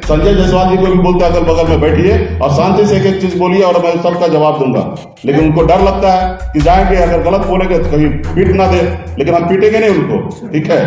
संजय जायसवाल जी को भी बोलते अगल बगल में बैठिए और शांति से एक एक चीज बोलिए और मैं सबका जवाब दूंगा। लेकिन उनको डर लगता है कि जाएंगे अगर गलत बोलेंगे तो कहीं पीट ना दे, लेकिन हम पीटेंगे नहीं उनको, ठीक है।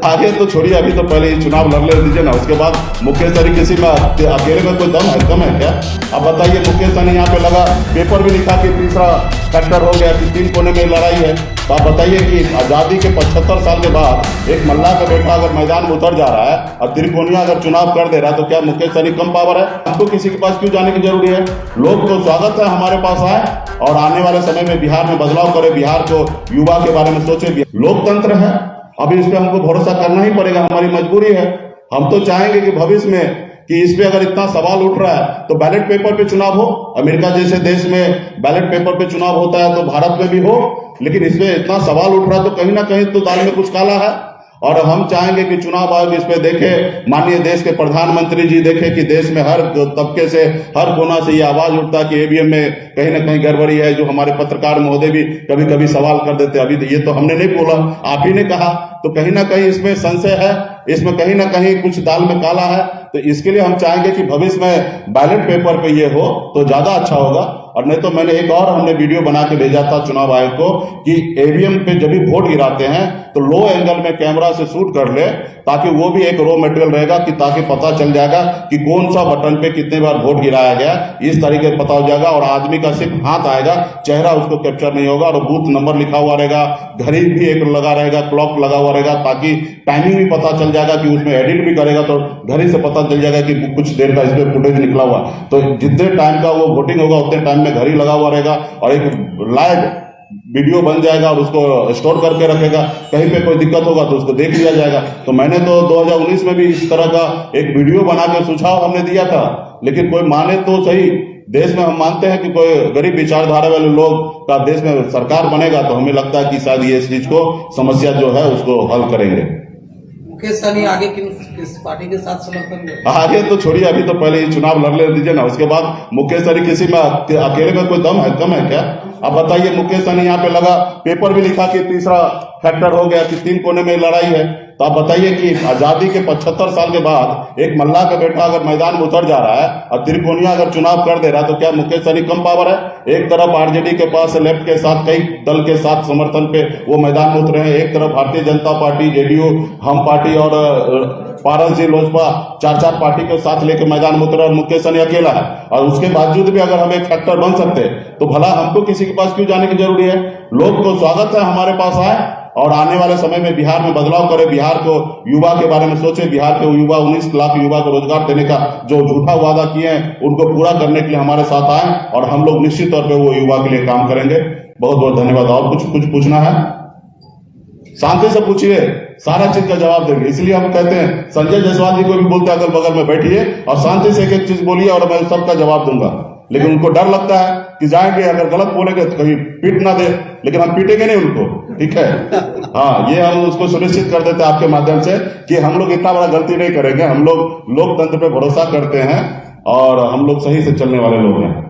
आगे तो छोड़िए, अभी तो पहले चुनाव लड़ ले दीजिए ना, उसके बाद मुकेश सहनी किसी में अकेले में कोई दम है, कम है क्या? अब बताइए, मुकेश सहनी यहाँ पे लगा पेपर भी लिखा कि तीसरा फैक्टर हो गया कि 3 कोने में लड़ाई है। तो आप बताइए कि आजादी के 75 साल के बाद एक मल्ला का बेटा अगर मैदान में उतर जा रहा है और त्रिकोणिया अगर चुनाव कर दे रहा है तो क्या मुकेश सहनी कम पावर है? आपको किसी के पास क्यों जाने की जरूरी है? लोग तो स्वागत है हमारे पास आए और आने वाले समय में बिहार में बदलाव करे, बिहार को युवा के बारे में सोचे। लोकतंत्र है, अभी इस पे हमको भरोसा करना ही पड़ेगा, हमारी मजबूरी है। हम तो चाहेंगे कि भविष्य में कि इस पे अगर इतना सवाल उठ रहा है तो बैलेट पेपर पे चुनाव हो। अमेरिका जैसे देश में बैलेट पेपर पे चुनाव होता है तो भारत में भी हो, लेकिन इसमें इतना सवाल उठ रहा है तो कहीं ना कहीं तो दाल में कुछ काला है। और हम चाहेंगे कि चुनाव आयोग इस पे देखे, माननीय देश के प्रधानमंत्री जी देखे कि देश में हर तबके से, हर कोना से ये आवाज उठता है कि ईवीएम में कहीं ना कहीं गड़बड़ी है, जो हमारे पत्रकार महोदय भी कभी कभी सवाल कर देते। अभी ये तो हमने नहीं बोला, आप ही ने कहा, तो कहीं ना कहीं इसमें संशय है, इसमें कहीं ना कहीं कुछ दाल में काला है। तो इसके लिए हम चाहेंगे कि भविष्य में बैलेट पेपर पे ये हो तो ज्यादा अच्छा होगा। और नहीं तो मैंने एक और हमने वीडियो बना के भेजा था चुनाव आयोग को कि ईवीएम पे जब भी वोट गिराते हैं तो लो एंगल में कैमरा से शूट कर ले, ताकि वो भी एक रॉ मटेरियल रहेगा कि ताकि पता चल जाएगा कि कौन सा बटन पे कितने बार वोट गिराया गया, इस तरीके से पता हो जाएगा। और आदमी का सिर्फ हाथ आएगा, चेहरा उसको कैप्चर नहीं होगा, और बूथ नंबर लिखा हुआ रहेगा, घड़ी भी एक लगा रहेगा, क्लॉक लगा हुआ रहेगा, ताकि टाइमिंग भी पता चल जाएगा कि उसमें एडिट भी करेगा तो घड़ी से पता चल जाएगा कि कुछ देर का इसमें फुटेज निकला हुआ। तो जितने टाइम का वो वोटिंग होगा उतने टाइम में घड़ी लगा हुआ रहेगा और एक लाइव वीडियो बन जाएगा और उसको स्टोर करके रखेगा। कहीं पे कोई दिक्कत होगा तो उसको देख लिया जाएगा। तो मैंने तो 2019 में भी इस तरह का एक वीडियो बना के सुझाव हमने दिया था, लेकिन कोई माने तो सही। देश में हम मानते हैं कि कोई गरीब विचारधारा वाले लोग का देश में सरकार बनेगा तो हमें लगता है कि शायद ये इस चीज को समस्या जो है उसको हल करेंगे। मुकेश सहनी आगे किस पार्टी के साथ समर्थन में? आगे तो छोड़िए, अभी तो पहले चुनाव लड़ ले दीजिए ना, उसके बाद मुकेश सहनी किसी में अकेले में कोई दम है, कम है क्या? अब बताइए, मुकेश सहनी यहाँ पे लगा पेपर भी लिखा कि तीसरा फैक्टर हो गया कि 3 कोने में लड़ाई है। तो आप बताइए कि आजादी के 75 साल के बाद एक मल्ला का बेटा अगर मैदान में उतर जा रहा है और त्रिकोणिया अगर चुनाव कर दे रहा है तो क्या मुकेश सहनी कम पावर है? एक तरफ आरजेडी के पास लेफ्ट के साथ कई दल के साथ समर्थन पे वो मैदान में उतरे हैं, एक तरफ भारतीय जनता पार्टी, जेडीयू, हम पार्टी और पारस जी लोजपा 4 पार्टी के साथ लेकर मैदान में उतरे और मुकेश सहनी अकेला है। और उसके बावजूद भी अगर हम एक फैक्टर बन सकते तो भला हमको किसी के पास क्यों जाने की जरूरी है? लोग तो स्वागत है हमारे पास आए और आने वाले समय में बिहार में बदलाव करे, बिहार को युवा के बारे में सोचे, बिहार के युवा 19 लाख युवा को रोजगार देने का जो झूठा वादा किए हैं उनको पूरा करने के लिए हमारे साथ आए और हम लोग निश्चित तौर पे वो युवा के लिए काम करेंगे। बहुत बहुत धन्यवाद। और कुछ पूछना है? शांति से पूछिए, सारा चीज का जवाब देंगे। इसलिए हम कहते हैं संजय जायसवाल जी को भी बोलते अगल बगल में बैठिए और शांति से एक एक चीज बोलिए और मैं सबका जवाब दूंगा। लेकिन उनको डर लगता है कि जाएंगे अगर गलत बोलेंगे तो कहीं पीट ना दे, लेकिन हम पीटेंगे नहीं उनको, ठीक है। हाँ, ये हम उसको सुनिश्चित कर देते हैं आपके माध्यम से कि हम लोग इतना बड़ा गलती नहीं करेंगे। हम लोग लोकतंत्र पे भरोसा करते हैं और हम लोग सही से चलने वाले लोग हैं।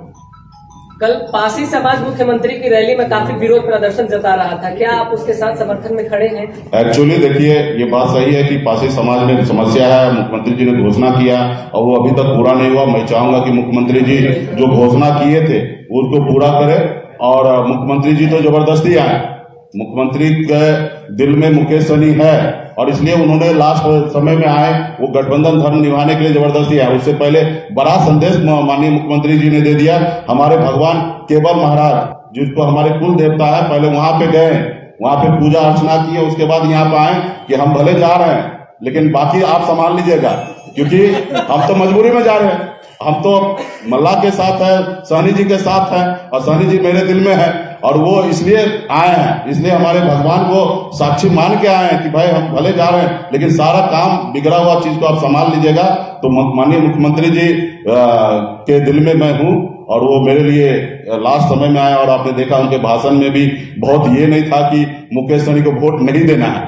कल पासी समाज मुख्यमंत्री की रैली में काफी विरोध प्रदर्शन जता रहा था, क्या आप उसके साथ समर्थन में खड़े हैं? एक्चुअली देखिए, ये बात सही है कि पासी समाज में समस्या है, मुख्यमंत्री जी ने घोषणा किया और वो अभी तक पूरा नहीं हुआ। मैं चाहूंगा कि मुख्यमंत्री जी जो घोषणा किए थे उसको पूरा करे और मुख्यमंत्री जी तो जबरदस्ती आए। मुख्यमंत्री के दिल में मुकेश सहनी है और इसलिए उन्होंने लास्ट समय में आए, वो गठबंधन धर्म निभाने के लिए जबरदस्ती आए। उससे पहले बड़ा संदेश माननीय मुख्यमंत्री जी ने दे दिया। हमारे भगवान केवल महाराज जिसको हमारे कुल देवता है, पहले वहां पे गए, वहां पे पूजा अर्चना की, उसके बाद यहाँ पे आए कि हम भले जा रहे हैं लेकिन बाकी आप संभाल लीजिएगा, क्योंकि हम तो मजबूरी में जा रहे हैं। हम तो मल्ला के साथ है, सहनी जी के साथ है और सहनी जी मेरे दिल में है और वो इसलिए आए हैं, इसलिए हमारे भगवान को साक्षी मान के आए हैं कि भाई हम भले जा रहे हैं लेकिन सारा काम बिगड़ा हुआ चीज को आप संभाल लीजिएगा। तो माननीय मुख्यमंत्री जी के दिल में मैं हूँ और वो मेरे लिए लास्ट समय में आए और आपने देखा उनके भाषण में भी बहुत ये नहीं था कि मुकेश सहनी को वोट नहीं देना है,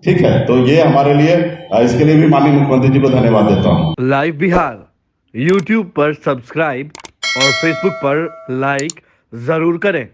ठीक है। तो ये हमारे लिए, इसके लिए भी माननीय मुख्यमंत्री जी को धन्यवाद देता हूँ। लाइव बिहार YouTube पर सब्सक्राइब और Facebook पर लाइक जरूर करें।